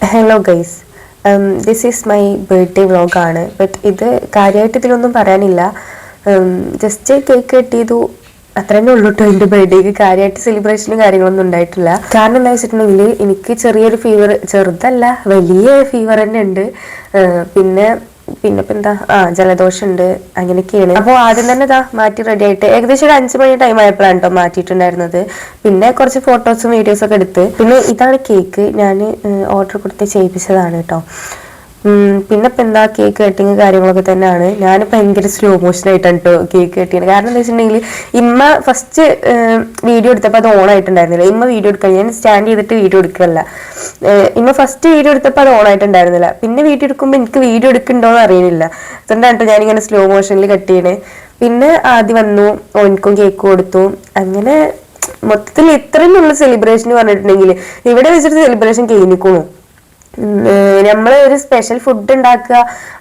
Hello guys, this is my birthday വ്ളോഗാണ്. But ഇത് കാര്യമായിട്ട് ഇതിലൊന്നും പറയാനില്ല. ജസ്റ്റ് കേക്ക് കട്ട് ചെയ്തു, അത്ര തന്നെ ഉള്ളൂ കേട്ടോ. എൻ്റെ ബർത്ത്ഡേക്ക് കാര്യമായിട്ട് സെലിബ്രേഷനും കാര്യങ്ങളൊന്നും ഉണ്ടായിട്ടില്ല. കാരണം എന്താ വെച്ചിട്ടുണ്ടെങ്കിൽ എനിക്ക് ചെറിയൊരു ഫീവർ, ചെറുതല്ല വലിയ ഫീവർ തന്നെ ഉണ്ട്. പിന്നെ ഇപ്പം എന്താ ജലദോഷമുണ്ട്, അങ്ങനെയൊക്കെയാണ്. അപ്പോൾ ആദ്യം തന്നെ മാറ്റി റെഡി ആയിട്ട് ഏകദേശം ഒരു 5 മണി ടൈം ആയപ്പോഴാണ് കേട്ടോ മാറ്റിയിട്ടുണ്ടായിരുന്നത്. പിന്നെ കുറച്ച് ഫോട്ടോസും വീഡിയോസും ഒക്കെ എടുത്ത്, പിന്നെ ഇതാണ് കേക്ക് ഞാൻ ഓർഡർ കൊടുത്ത് ചെയ്യിപ്പിച്ചതാണ് കേട്ടോ. പിന്നെ ഇപ്പം എന്താ കേക്ക് കട്ടിങ് കാര്യങ്ങളൊക്കെ തന്നെയാണ്. ഞാൻ ഭയങ്കര സ്ലോ മോഷനായിട്ടാണ് കേട്ടോ കേക്ക് കട്ടിങ്. കാരണം എന്താ വെച്ചിട്ടുണ്ടെങ്കിൽ ഇമ്മ ഫസ്റ്റ് വീഡിയോ എടുത്തപ്പോൾ അത് ഓൺ ആയിട്ടുണ്ടായിരുന്നില്ല. ഇമ്മ വീഡിയോ എടുക്കാൻ ഞാൻ സ്റ്റാൻഡ് ചെയ്തിട്ട് വീഡിയോ എടുക്കുകയല്ല. ഇമ്മ ഫസ്റ്റ് വീഡിയോ എടുത്തപ്പോൾ അത് ഓൺ ആയിട്ടുണ്ടായിരുന്നില്ല. പിന്നെ വീഡിയോ എടുക്കുമ്പോൾ എനിക്ക് വീഡിയോ എടുക്കുന്നുണ്ടോയെന്ന് അറിയുന്നില്ല. അതുകൊണ്ടാണ് കേട്ടോ ഞാനിങ്ങനെ സ്ലോ മോഷനിൽ കട്ട് ചെയ്യണേ. പിന്നെ ആദ്യം വന്നു, ഓനിക്കും കേക്ക് കൊടുത്തു. അങ്ങനെ മൊത്തത്തിൽ ഇത്രയുള്ള സെലിബ്രേഷൻ പറഞ്ഞിട്ടുണ്ടെങ്കിൽ ഇവിടെ വെച്ചിട്ട് സെലിബ്രേഷൻ കഴിഞ്ഞിക്കണു. നമ്മള് ഒരു സ്പെഷ്യൽ ഫുഡ് ഉണ്ടാക്കുക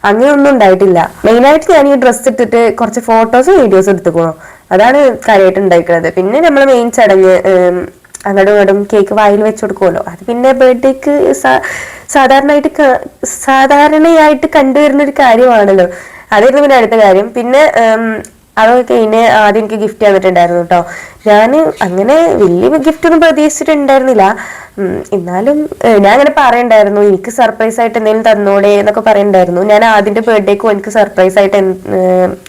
അങ്ങനെയൊന്നും ഉണ്ടായിട്ടില്ല. മെയിനായിട്ട് ഞാൻ ഈ ഡ്രസ്സ് ഇട്ടിട്ട് കുറച്ച് ഫോട്ടോസും വീഡിയോസും എടുത്തുക്കണു. അതാണ് കാര്യമായിട്ട് ഉണ്ടായിരിക്കുന്നത്. പിന്നെ നമ്മള് മെയിൻ ചടങ്ങ് അങ്ങോട്ടും ഇങ്ങോട്ടും കേക്ക് വായിൽ വെച്ച് കൊടുക്കുമല്ലോ. അത് പിന്നെ ബർത്ത്ഡേക്ക് സാധാരണയായിട്ട് കണ്ടുവരുന്ന ഒരു കാര്യമാണല്ലോ. അതായിരുന്നു പിന്നെ അടുത്ത കാര്യം. പിന്നെ അതൊക്കെ കഴിഞ്ഞ് ആദ്യം എനിക്ക് ഗിഫ്റ്റ് തന്നിട്ടുണ്ടായിരുന്നു കേട്ടോ. ഞാൻ അങ്ങനെ വലിയ ഗിഫ്റ്റ് ഒന്നും പ്രതീക്ഷിച്ചിട്ടുണ്ടായിരുന്നില്ല. എന്നാലും ഞാൻ അങ്ങനെ പറയണ്ടായിരുന്നു, എനിക്ക് സർപ്രൈസ് ആയിട്ട് എന്തെങ്കിലും തന്നോടെ എന്നൊക്കെ പറയണ്ടായിരുന്നു. ഞാൻ ആദ്യത്തെ ബർത്ത്ഡേക്കും എനിക്ക് സർപ്രൈസ് ആയിട്ട്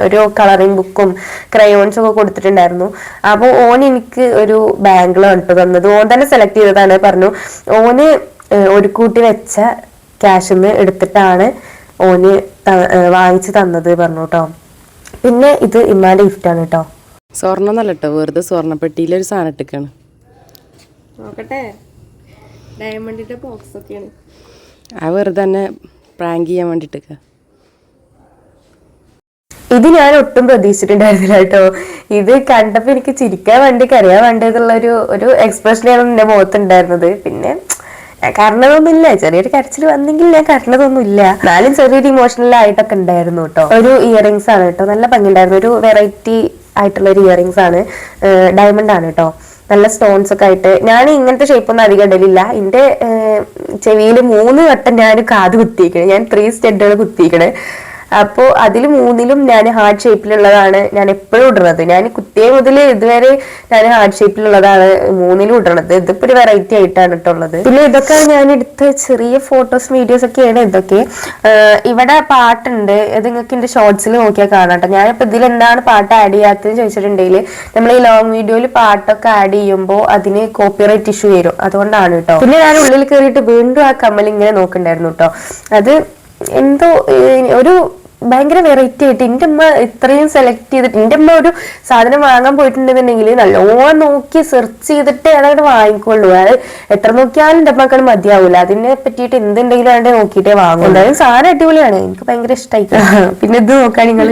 ഒരു കളറിംഗ് ബുക്കും ക്രയോൺസും ഒക്കെ കൊടുത്തിട്ടുണ്ടായിരുന്നു. അപ്പോൾ ഓൻ എനിക്ക് ഒരു ബാങ്കിളാണ് കേട്ടോ തന്നത്. ഓൻ തന്നെ സെലക്ട് ചെയ്തതാണ്. പറഞ്ഞു ഓന് ഒരു കൂട്ടി വെച്ച ക്യാഷിൽ നിന്ന് എടുത്തിട്ടാണ് ഓന് വാങ്ങിച്ചു തന്നത് പറഞ്ഞു കേട്ടോ. പിന്നെ ഇത് ഇമ്മാന്റെ ഗിഫ്റ്റാണ് കേട്ടോ. സ്വർണ്ണം നല്ല കേട്ടോ, വെറുതെ സ്വർണ്ണപ്പെട്ടിയിലൊരു സാധനം ഇട്ടിക്കാണ്. നോക്കട്ടെ, ഡയമണ്ടിന്റെ ബോക്സ് ഒക്കെയാണ്. ആ വെറുതെ തന്നെ പ്രാങ്ക് ചെയ്യാൻ വേണ്ടിട്ട്. ഇത് ഞാൻ ഒട്ടും പ്രതീക്ഷിച്ചിട്ടുണ്ടായിരുന്നില്ല കേട്ടോ. ഇത് കണ്ടപ്പോ എനിക്ക് ചിരിക്കാൻ വേണ്ടി കരയാൻ വേണ്ടി എന്നുള്ള ഒരു എക്സ്പ്രഷനാണ് എന്റെ മുഖത്തുണ്ടായിരുന്നത്. പിന്നെ ഞാൻ കരഞ്ഞതൊന്നുമില്ല. ചെറിയൊരു കരച്ചിൽ വന്നെങ്കിൽ ഞാൻ കരഞ്ഞതൊന്നുമില്ല. എന്നാലും ചെറിയൊരു ഇമോഷണൽ ആയിട്ടൊക്കെ ഉണ്ടായിരുന്നു കേട്ടോ. ഒരു ഇയറിങ്സ് ആണ് കേട്ടോ, നല്ല ഭംഗിയുണ്ടായിരുന്നു. ഒരു വെറൈറ്റി ആയിട്ടുള്ള ഒരു ഇയറിങ്സ് ആണ്, ഡയമണ്ട് ആണ് കേട്ടോ. നല്ല സ്റ്റോൺസ് ഒക്കെ ആയിട്ട്. ഞാൻ ഇങ്ങനത്തെ ഷേപ്പൊന്നും അധികം ഇടലില്ല. എൻ്റെ ചെവിയിൽ 3 വട്ടം ഞാൻ കാത് കുത്തിയിരിക്കണേ. ഞാൻ 3 സ്റ്റഡുകൾ കുത്തിയിരിക്കണേ. അപ്പോൾ അതിൽ 3ലും ഞാൻ ഹാർട്ട് ഷേപ്പിലുള്ളതാണ് ഞാൻ എപ്പോഴും ഇടുന്നത്. ഞാൻ കുത്തിയ മുതൽ ഇതുവരെ ഞാൻ ഹാർട്ട് ഷേപ്പിലുള്ളതാണ് 3ലും ഇടണത്. ഇതിപ്പോ ഒരു വെറൈറ്റി ആയിട്ടാണ് ഇട്ടുള്ളത്. പിന്നെ ഇതൊക്കെ ഞാൻ എടുത്ത ചെറിയ ഫോട്ടോസ് വീഡിയോസ് ഒക്കെയാണ് ഇതൊക്കെ. ഇവിടെ പാട്ടുണ്ട്, ഇത് നിങ്ങൾക്ക് എന്റെ ഷോർട്സിൽ നോക്കിയാൽ കാണാട്ടോ. ഞാനിപ്പോ ഇതിൽ എന്താണ് പാട്ട് ആഡ് ചെയ്യാത്തതെന്ന് ചോദിച്ചിട്ടുണ്ടെങ്കിൽ നമ്മൾ ഈ ലോങ് വീഡിയോയിൽ പാട്ടൊക്കെ ആഡ് ചെയ്യുമ്പോൾ അതിന് കോപ്പിറൈറ്റ് ഇഷ്യൂ വരും. അതുകൊണ്ടാണ് കേട്ടോ. പിന്നെ ഞാൻ ഉള്ളിൽ കയറിയിട്ട് വീണ്ടും ആ കമ്മൽ ഇങ്ങനെ നോക്കണ്ടായിരുന്നു കേട്ടോ. അത് എന്തോ ഒരു ഭയങ്കര വെറൈറ്റി ആയിട്ട് എൻ്റെ അമ്മ ഇത്രയും സെലക്ട് ചെയ്തിട്ട്, എൻ്റെ അമ്മ ഒരു സാധനം വാങ്ങാൻ പോയിട്ടുണ്ടെന്നുണ്ടെങ്കിൽ നല്ലോണം നോക്കി സെർച്ച് ചെയ്തിട്ട് അതവിടെ വാങ്ങിക്കൊള്ളൂ. അത് എത്ര നോക്കിയാലും എൻ്റെ അമ്മക്കാണ് മതിയാവൂല. അതിനെ പറ്റിയിട്ട് എന്തുണ്ടെങ്കിലും അവിടെ നോക്കിയിട്ടേ വാങ്ങും. എന്തായാലും സാധനം അടിപൊളിയാണ്, എനിക്ക് ഭയങ്കര ഇഷ്ടമായി. പിന്നെ ഇത് നോക്കാൻ നിങ്ങൾ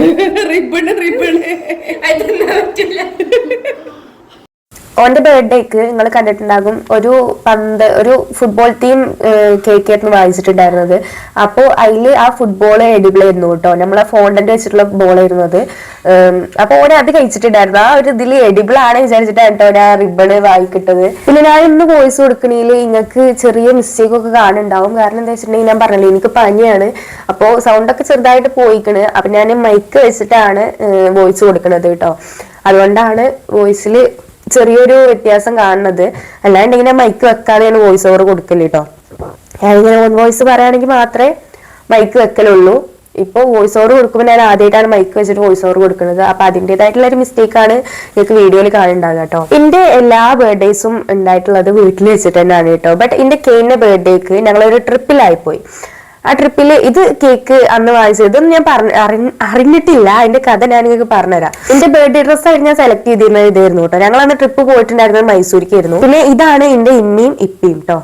ഓന്റെ ബർത്ത്ഡേക്ക് നിങ്ങൾ കണ്ടിട്ടുണ്ടാകും ഒരു ഫുട്ബോൾ ടീം കേക്ക് ആയിരുന്നു വാങ്ങിച്ചിട്ടുണ്ടായിരുന്നത്. അപ്പോൾ അതില് ആ ഫുട്ബോൾ എഡിബിൾ ആയിരുന്നു കേട്ടോ. നമ്മളെ ഫോണ്ടന്റ് വെച്ചിട്ടുള്ള ബോളായിരുന്നു അത്. അപ്പൊ ഓനെ അത് കഴിച്ചിട്ടുണ്ടായിരുന്നു. ആ ഒരു ഇതിൽ എഡിബിൾ ആണ് വിചാരിച്ചിട്ടാണ് കേട്ടോ ഞാൻ റിബണ് വാങ്ങിക്കിട്ടത്. പിന്നെ ഞാൻ ഇന്ന് വോയിസ് കൊടുക്കണേൽ നിങ്ങൾക്ക് ചെറിയ മിസ്റ്റേക്ക് ഒക്കെ കാണുന്നുണ്ടാവും. കാരണം എന്താ വെച്ചിട്ടുണ്ടെങ്കിൽ ഞാൻ പറഞ്ഞില്ലേ എനിക്ക് പനിയാണ്. അപ്പോൾ സൗണ്ട് ഒക്കെ ചെറുതായിട്ട് പോയിക്കണ്. അപ്പൊ ഞാൻ മൈക്ക് വെച്ചിട്ടാണ് വോയിസ് കൊടുക്കുന്നത് കേട്ടോ. അതുകൊണ്ടാണ് വോയിസിൽ ചെറിയൊരു വ്യത്യാസം കാണുന്നത്. അല്ലാണ്ടെങ്കിൽ ഞാൻ മൈക്ക് വെക്കാതെയാണ് വോയിസ് ഓവർ കൊടുക്കല് കേട്ടോ. ഞാനിങ്ങനെ ഓൺ വോയിസ് പറയുകയാണെങ്കിൽ മാത്രമേ മൈക്ക് വെക്കലുള്ളൂ. ഇപ്പോൾ വോയിസ് ഓവർ കൊടുക്കുമ്പോൾ ഞാൻ ആദ്യമായിട്ടാണ് മൈക്ക് വെച്ചിട്ട് വോയിസ് ഓവർ കൊടുക്കുന്നത്. അപ്പൊ അതിൻ്റെതായിട്ടുള്ള ഒരു മിസ്റ്റേക്കാണ് നിങ്ങൾക്ക് വീഡിയോയിൽ കാണുന്നുണ്ടാവുക കേട്ടോ. എന്റെ എല്ലാ ബർത്ത്ഡേസും ഉണ്ടായിട്ടുള്ളത് വീട്ടിൽ വെച്ചിട്ട് തന്നെയാണ് കേട്ടോ. ബട്ട് എന്റെ കെയിന്റെ ബർത്ത്ഡേക്ക് ഞങ്ങളൊരു ട്രിപ്പിലായിപ്പോയി. ആ ട്രിപ്പിൽ ഇത് കേക്ക് അന്ന് വാങ്ങിച്ചത് ഇതൊന്നും ഞാൻ അറിഞ്ഞിട്ടില്ല. അതിന്റെ കഥ ഞാൻ നിങ്ങൾക്ക് പറഞ്ഞുതരാം. എന്റെ ബർത്ത്ഡേ ഡ്രസ്സായിട്ട് ഞാൻ സെലക്ട് ചെയ്തിരുന്നത് ഇതായിരുന്നു കേട്ടോ. ഞങ്ങൾ അന്ന് ട്രിപ്പ് പോയിട്ടുണ്ടായിരുന്നത് മൈസൂരിക്കായിരുന്നു. പിന്നെ ഇതാണ് എന്റെ ഇമ്മയും ഇപ്പിയും കേട്ടോ.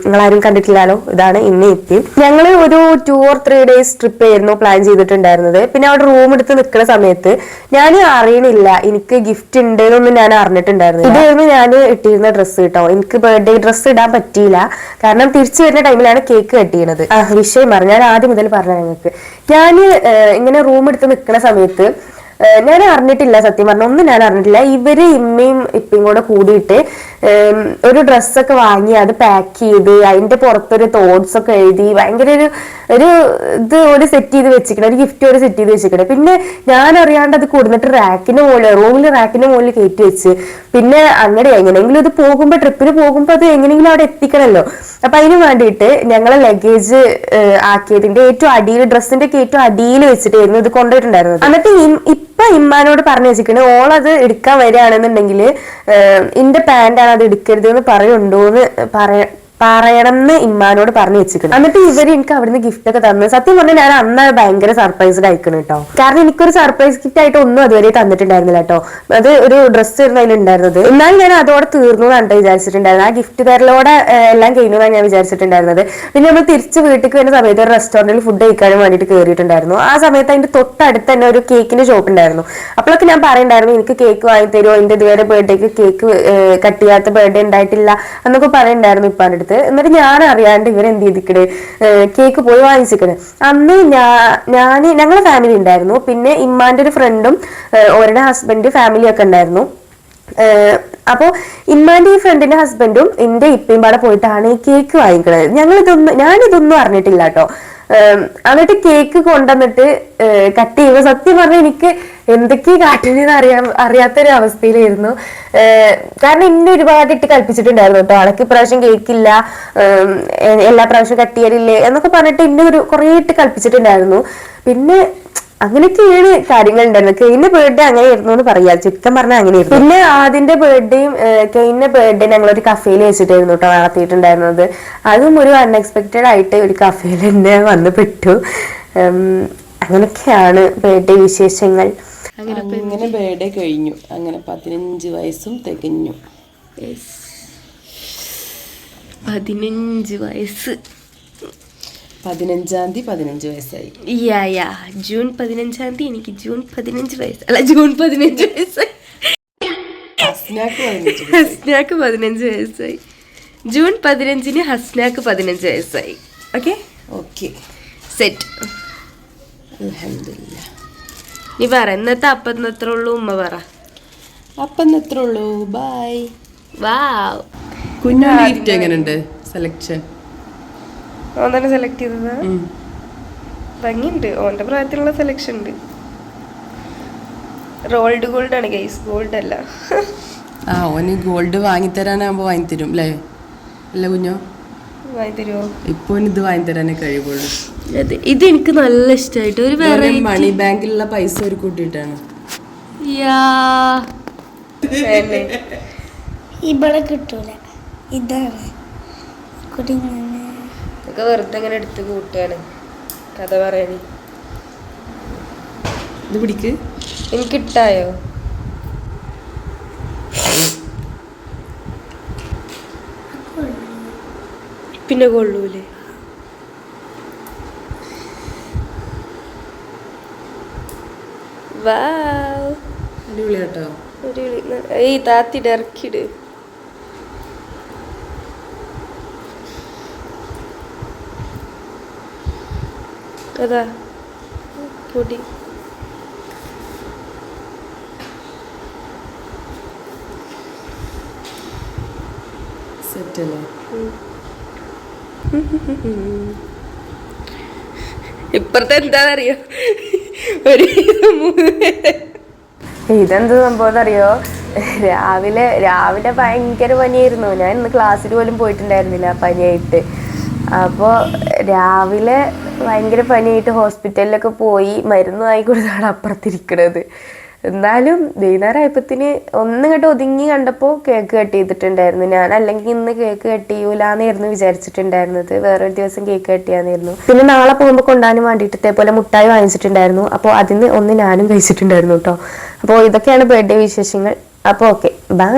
നിങ്ങളാരും കണ്ടിട്ടില്ലല്ലോ, ഇതാണ് ഇമ്മയും ഇപ്പിയും. ഞങ്ങള് ഒരു 2 or 3 days ട്രിപ്പ് ആയിരുന്നു പ്ലാൻ ചെയ്തിട്ടുണ്ടായിരുന്നത്. പിന്നെ അവിടെ റൂം എടുത്ത് നിൽക്കുന്ന സമയത്ത് ഞാൻ അറിയണില്ല എനിക്ക് ഗിഫ്റ്റ് ഉണ്ട് എന്നൊന്നും ഞാൻ അറിഞ്ഞിട്ടുണ്ടായിരുന്നു. ഇതായിരുന്നു ഞാൻ ഇട്ടിരുന്ന ഡ്രസ്സ് കേട്ടോ. എനിക്ക് ബർത്ത്ഡേ ഡ്രസ്സ് ഇടാൻ പറ്റിയില്ല. കാരണം തിരിച്ചു വരുന്ന ടൈമിലാണ് കേക്ക് കട്ട് ചെയ്യുന്നത്. വിഷയം ഞാൻ ആദ്യം മുതൽ പറഞ്ഞ നിങ്ങൾക്ക്. ഞാൻ ഇങ്ങനെ റൂം എടുത്ത് നിൽക്കുന്ന സമയത്ത് ഞാൻ അറിഞ്ഞിട്ടില്ല, സത്യം പറഞ്ഞ ഒന്നും ഞാൻ അറിഞ്ഞിട്ടില്ല. ഇവര് ഇമ്മയും ഇപ്പയും കൂടെ കൂടിയിട്ട് ഒരു ഡ്രസ്സൊക്കെ വാങ്ങി അത് പാക്ക് ചെയ്ത് അതിന്റെ പുറത്തൊരു തോട്ട്സ് ഒക്കെ എഴുതി ഭയങ്കര ഒരു ഒരു സെറ്റ് ചെയ്ത് വെച്ചിക്കണം, ഒരു ഗിഫ്റ്റ് ഒരു സെറ്റ് ചെയ്ത് വെച്ചിക്കണം. പിന്നെ ഞാൻ അറിയാണ്ട് അത് കൊടുത്തിട്ട് റാക്കിന്റെ മുകളിൽ റൂമിൽ റാക്കിന്റെ മുകളിൽ കയറ്റി വെച്ച്. പിന്നെ അങ്ങനെ എങ്ങനെയെങ്കിലും ഇത് പോകുമ്പോ ട്രിപ്പിന് പോകുമ്പോ അത് എങ്ങനെയെങ്കിലും അവിടെ എത്തിക്കണല്ലോ. അപ്പൊ അതിന് വേണ്ടിയിട്ട് ഞങ്ങളെ ലഗേജ് ആക്കിയതിന്റെ ഏറ്റവും അടിയിൽ, ഡ്രസ്സിന്റെ ഒക്കെ ഏറ്റവും അടിയിൽ വെച്ചിട്ടായിരുന്നു ഇത് കൊണ്ടുപോയിട്ടുണ്ടായിരുന്നത്. എന്നിട്ട് ഇപ്പൊ ഇമ്മാനോട് പറഞ്ഞു വെച്ചിട്ടുണ്ട്, ഓളത് എടുക്കാൻ വരികയാണെന്നുണ്ടെങ്കിൽ ഇന്റെ പാന്റാണ് അത് എടുക്കരുത് എന്ന് പറയുണ്ടോന്ന് പറയണം എന്ന് ഇമ്മാനോട് പറഞ്ഞു വെച്ചിട്ടുണ്ട്. എന്നിട്ട് ഇവര് എനിക്ക് അവിടുന്ന് ഗിഫ്റ്റ് ഒക്കെ തന്നു. സത്യം പറഞ്ഞാൽ ഞാൻ അന്ന് ഭയങ്കര സർപ്രൈസ്ഡ് ആയിക്കണം കേട്ടോ. കാരണം എനിക്കൊരു സർപ്രൈസ് ഗിഫ്റ്റ് ആയിട്ട് ഒന്നും അതുവരെ തന്നിട്ടുണ്ടായിരുന്നില്ല കേട്ടോ. അത് ഒരു ഡ്രസ്സ് ആയിരുന്നു അതിലുണ്ടായിരുന്നത്. എന്നാലും ഞാൻ അതോടെ തീർന്നു എന്നാണ് വിചാരിച്ചിട്ടുണ്ടായിരുന്നത്. ആ ഗിഫ്റ്റ് തരലോടെ എല്ലാം കഴിഞ്ഞു എന്നാണ് ഞാൻ വിചാരിച്ചിട്ടുണ്ടായിരുന്നത്. പിന്നെ നമ്മൾ തിരിച്ച് വീട്ടിലേക്ക് വരുന്ന സമയത്ത് ഒരു റെസ്റ്റോറന്റിൽ ഫുഡ് കഴിക്കാനും വേണ്ടിയിട്ട് കയറിയിട്ടുണ്ടായിരുന്നു. ആ സമയത്ത് അതിന്റെ തൊട്ടടുത്ത് തന്നെ ഒരു കേക്കിന്റെ ഷോപ്പ് ഉണ്ടായിരുന്നു. അപ്പോഴൊക്കെ ഞാൻ പറയണ്ടായിരുന്നു എനിക്ക് കേക്ക് വാങ്ങി തരുമോ, എന്റെ ഇതുവരെ ബർത്ത്ഡേക്ക് കേക്ക് കട്ട് ചെയ്യാത്ത ബർത്ത്ഡേ ഉണ്ടായിട്ടില്ല എന്നൊക്കെ പറയണ്ടായിരുന്നു ഇപ്പാൻ്റെ അടുത്ത്. എന്നിട്ട് ഞാൻ അറിയാണ്ട് ഇവരെന്ത് ചെയ്തിക്കണ്, കേക്ക് പോയി വാങ്ങിച്ചിക്കണ്. അന്ന് ഞങ്ങളെ ഫാമിലി ഉണ്ടായിരുന്നു, പിന്നെ ഇമ്മാന്റെ ഒരു ഫ്രണ്ടും അവരുടെ ഹസ്ബൻഡ് ഫാമിലി ഒക്കെ ഉണ്ടായിരുന്നു. അപ്പോ ഇമ്മാന്റെ ഈ ഫ്രണ്ടിന്റെ ഹസ്ബൻഡും എന്റെ ഇപ്പയും പാടെ പോയിട്ടാണ് ഈ കേക്ക് വാങ്ങിക്കണത്. ഞാനിതൊന്നും അറിഞ്ഞിട്ടില്ല കേട്ടോ. എന്നിട്ട് കേക്ക് കൊണ്ടുവന്നിട്ട് കട്ട് ചെയ്യുമ്പോൾ സത്യം പറഞ്ഞാൽ എനിക്ക് എന്തൊക്കെയാ കാട്ടിനെന്ന് അറിയാത്തൊരു അവസ്ഥയിലായിരുന്നു. കാരണം എന്നെ ഒരുപാട് ഇട്ട് കൽപ്പിച്ചിട്ടുണ്ടായിരുന്നു കേട്ടോ. അടക്ക് ഇപ്രാവശ്യം കേക്കില്ല, എല്ലാ പ്രാവശ്യം കട്ട് ചെയ്യലില്ലേ എന്നൊക്കെ പറഞ്ഞിട്ട് എന്നെ കുറേ ഇട്ട് കൽപ്പിച്ചിട്ടുണ്ടായിരുന്നു. പിന്നെ അങ്ങനെയൊക്കെയാണ് കാര്യങ്ങൾ ഉണ്ടായിരുന്നത്. കെയിന്റെ ബർത്ത്ഡേ അങ്ങനെയായിരുന്നു എന്ന് പറയാ, ചുരുക്കം പറഞ്ഞാൽ അങ്ങനെയായിരുന്നു. പിന്നെ ആദ്യന്റെ ബർത്ത്ഡേയും കെയിന്റെ ബർത്ത്ഡേ ഞങ്ങളൊരു കഫേയിൽ വെച്ചിട്ടായിരുന്നു കേട്ടോ നടത്തിയിട്ടുണ്ടായിരുന്നത്. അതും ഒരു അൺഎക്സ്പെക്റ്റഡ് ആയിട്ട് ഒരു കഫേയിൽ തന്നെ വന്ന് പെട്ടു. അങ്ങനെയൊക്കെയാണ് ബർത്ത്ഡേ വിശേഷങ്ങൾ. അങ്ങനെ ബർത്ത്ഡേ കഴിഞ്ഞു. അങ്ങനെ 15 വയസ്സും തികഞ്ഞു. 15 വയസ്സ്. 15-ാം തീയതി 15 വയസ്സായി. ജൂൺ 15-ാം തീയതി എനിക്ക് ജൂൺ 15 വയസ്സ്, അല്ല ജൂൺ 15 വയസ്സായി. ഹസ്നാക്ക് 15 വയസ്സായി. ജൂൺ 15-ന് ഹസ്നാക്ക് 15 വയസ്സായി. Okay set. അൽഹംദുലില്ലാ. നീ പറ ഇന്നത്തെ അപ്പം എത്ര ഉള്ളൂ? ഉമ്മ പറ. അപ്പം എത്ര ഉള്ളൂ? ബൈ. വാവ്. കുഞ്ഞാന്റെ ഗിഫ്റ്റ് എങ്ങനെയുണ്ട്? സെലക്ഷൻ ഓൻ തന്നെ സെലക്ട് ചെയ്തതാ. ഭംഗിയുണ്ട്, ഓന്റെ പ്രായത്തിലുള്ള സെലക്ഷൻ ഉണ്ട്. റോൾഡ് ഗോൾഡ് ആണ് ഗൈസ്, ഗോൾഡ് അല്ല. ഓന് ഗോൾഡ് വാങ്ങിത്തരാനാകുമ്പോ വാങ്ങിത്തരും അല്ലേ? അല്ല കുഞ്ഞോ, വാങ്ങിത്തരുമോ? ഇപ്പൊ ഇത് വാങ്ങിത്തരാനേ കഴിയുള്ളൂ. ഇത് എനിക്ക് നല്ല ഇഷ്ടമായിട്ട് ഒരു മണി ബാങ്കിലുള്ള പൈസ ഒരു കൂട്ടിയിട്ടാണ്. ഇവിടെ കിട്ടൂല, ഇതാണ് ഒക്കെ വെറുതെ അങ്ങനെ എടുത്ത് കൂട്ടുകയാണ് കഥ പറയാന്. ഇത് പിടിക്ക്. എനിക്കിട്ടായോ? പിന്നെ കൊള്ളൂലേ? അടിപൊളി കേട്ടോ. ഈ താത്തിട്ട് ഇറക്കിട്. അതാ പൊടി. സെറ്റല്ലേ? ഇപ്പുറത്തെ എന്താന്നറിയോ, ഇതെന്ത് സംഭവം അറിയോ? രാവിലെ ഭയങ്കര പനിയായിരുന്നു. ഞാൻ ഇന്ന് ക്ലാസ്സിൽ പോലും പോയിട്ടുണ്ടായിരുന്നില്ല പനിയായിട്ട്. അപ്പോൾ രാവിലെ ഭയങ്കര പനിയായിട്ട് ഹോസ്പിറ്റലിലൊക്കെ പോയി മരുന്ന് വാങ്ങി കൊടുത്താണ് അപ്പുറത്തിരിക്കണത്. എന്നാലും വൈകുന്നേരമായപ്പത്തിന് ഒന്നിങ്ങോട്ട് ഒതുങ്ങി കണ്ടപ്പോൾ കേക്ക് കട്ട് ചെയ്തിട്ടുണ്ടായിരുന്നു. ഞാൻ അല്ലെങ്കിൽ ഇന്ന് കേക്ക് കട്ട് ചെയ്യൂലെന്നായിരുന്നു വിചാരിച്ചിട്ടുണ്ടായിരുന്നത്. വേറൊരു ദിവസം കേക്ക് കട്ട് ചെയ്യാന്നായിരുന്നു. പിന്നെ നാളെ പോകുമ്പോൾ കൊണ്ടുപോകാൻ വേണ്ടിയിട്ട് ഇതേപോലെ മുട്ടായി വാങ്ങിച്ചിട്ടുണ്ടായിരുന്നു. അപ്പോൾ അതിന് ഒന്ന് ഞാനും കഴിച്ചിട്ടുണ്ടായിരുന്നു കേട്ടോ. അപ്പോൾ ഇതൊക്കെയാണ് ബർത്ത്ഡേ വിശേഷങ്ങൾ. അപ്പോൾ ഓക്കെ, ബൈ.